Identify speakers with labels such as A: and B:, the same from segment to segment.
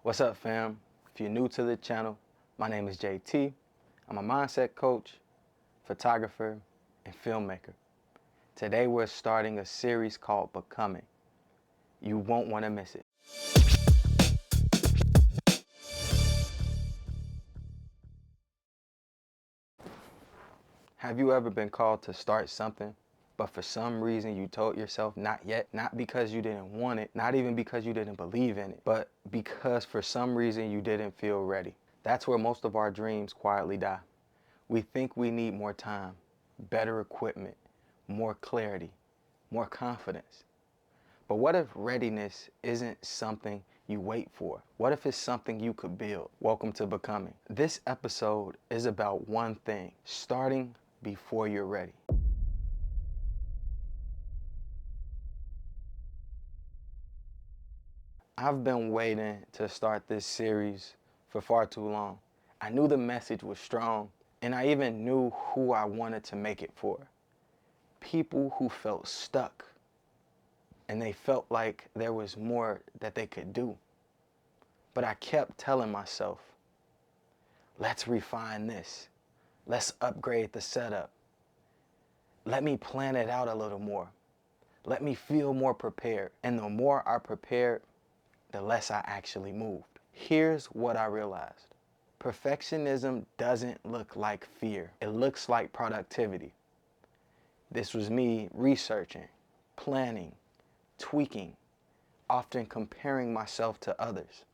A: What's up, fam? If you're new to the channel, my name is JT. I'm a mindset coach, photographer, and filmmaker. Today we're starting a series called Becoming. You won't want to miss it. Have you ever been called to start something, but for some reason you told yourself not yet? Not because you didn't want it, not even because you didn't believe in it, but because for some reason you didn't feel ready. That's where most of our dreams quietly die. We think we need more time, better equipment, more clarity, more confidence. But what if readiness isn't something you wait for? What if it's something you could build? Welcome to Becoming. This episode is about one thing: starting before you're ready. I've been waiting to start this series for far too long. I knew the message was strong, and I even knew who I wanted to make it for. People who felt stuck, and they felt like there was more that they could do. But I kept telling myself, let's refine this. Let's upgrade the setup. Let me plan it out a little more. Let me feel more prepared. And the more I prepared, the less I actually moved. Here's what I realized. Perfectionism doesn't look like fear. It looks like productivity. This was me researching, planning, tweaking, often comparing myself to others.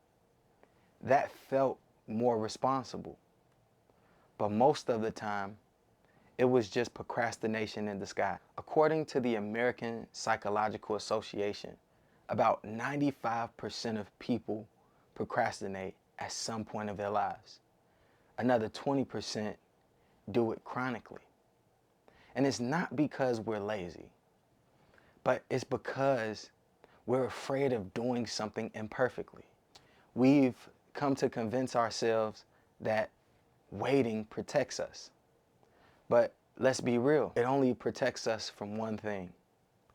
A: That felt more responsible. But most of the time, it was just procrastination in disguise. According to the American Psychological Association, about 95% of people procrastinate at some point of their lives. Another 20% do it chronically. And it's not because we're lazy, but it's because we're afraid of doing something imperfectly. We've come to convince ourselves that waiting protects us. But let's be real, it only protects us from one thing,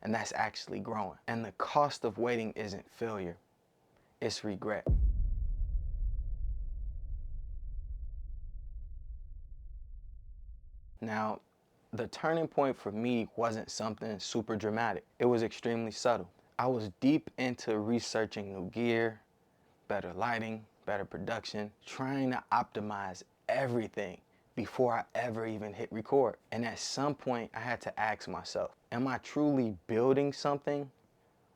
A: and that's actually growing. And the cost of waiting isn't failure, it's regret. Now, the turning point for me wasn't something super dramatic. It was extremely subtle. I was deep into researching new gear, better lighting, better production, trying to optimize everything before I ever even hit record. And at some point, I had to ask myself, am I truly building something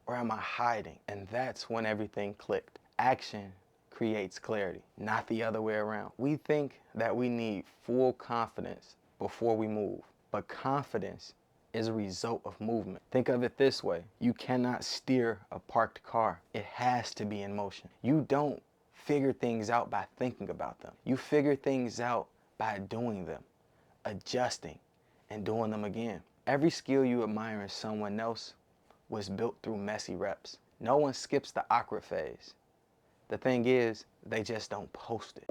A: or am I hiding? And that's when everything clicked. Action creates clarity, not the other way around. We think that we need full confidence before we move, but confidence is a result of movement. Think of it this way: you cannot steer a parked car. It has to be in motion. You don't figure things out by thinking about them. You figure things out by doing them, adjusting, and doing them again. Every skill you admire in someone else was built through messy reps. No one skips the awkward phase. The thing is, they just don't post it.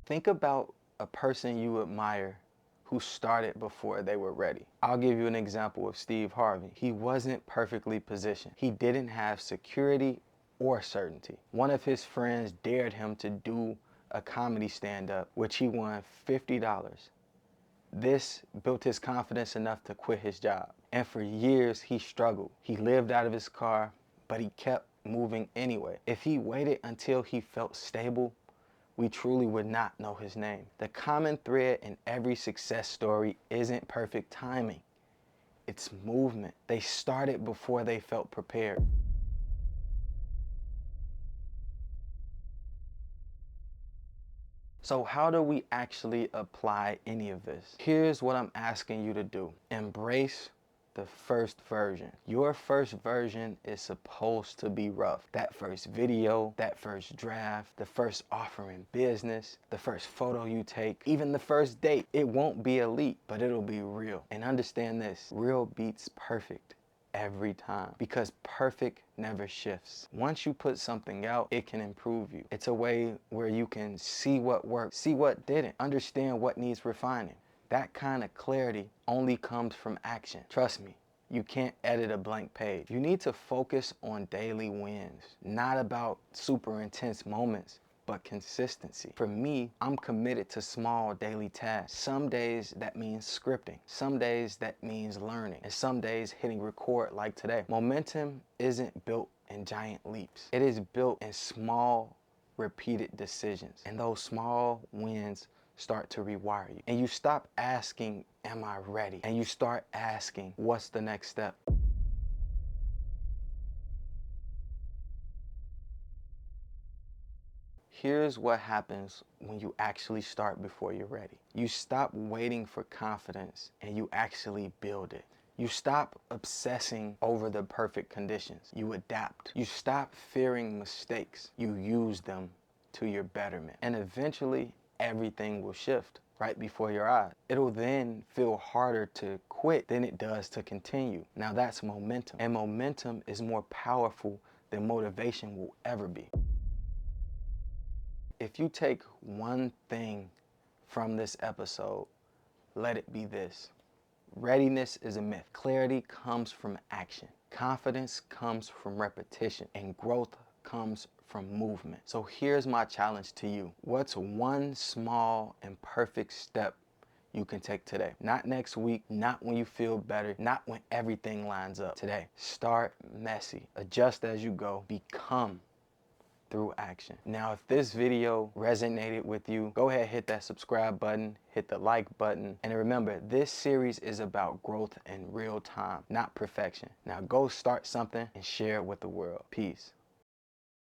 A: Think about a person you admire who started before they were ready. I'll give you an example of Steve Harvey. He wasn't perfectly positioned. He didn't have security or certainty. One of his friends dared him to do a comedy stand-up, which he won $50. This built his confidence enough to quit his job. And for years, he struggled. He lived out of his car, but he kept moving anyway. If he waited until he felt stable, we truly would not know his name. The common thread in every success story isn't perfect timing. It's movement. They started before they felt prepared. So how do we actually apply any of this? Here's what I'm asking you to do. Embrace the first version. Your first version is supposed to be rough. That first video, that first draft, the first offer in business, the first photo you take, even the first date. It won't be elite, but it'll be real. And understand this, real beats perfect every time, because perfect never shifts. Once you put something out, it can improve you. It's a way where you can see what worked, see what didn't, understand what needs refining. That kind of clarity only comes from action. Trust me, You can't edit a blank page. You need to focus on daily wins, not about super intense moments, but consistency. For me, I'm committed to small daily tasks. Some days that means scripting. Some days that means learning. And some days hitting record like today. Momentum isn't built in giant leaps. It is built in small, repeated decisions. And those small wins start to rewire you. And you stop asking, am I ready? And you start asking, what's the next step? Here's what happens when you actually start before you're ready. You stop waiting for confidence and you actually build it. You stop obsessing over the perfect conditions. You adapt. You stop fearing mistakes. You use them to your betterment. And eventually, everything will shift right before your eyes. It'll then feel harder to quit than it does to continue. Now that's momentum. And momentum is more powerful than motivation will ever be. If you take one thing from this episode, let it be this. Readiness is a myth. Clarity comes from action. Confidence comes from repetition. And growth comes from movement. So here's my challenge to you. What's one small and perfect step you can take today? Not next week, not when you feel better, not when everything lines up. Today, start messy. Adjust as you go. Become through action. Now, if this video resonated with you, go ahead, hit that subscribe button, hit the like button. And remember, this series is about growth in real time, not perfection. Now go start something and share it with the world. Peace.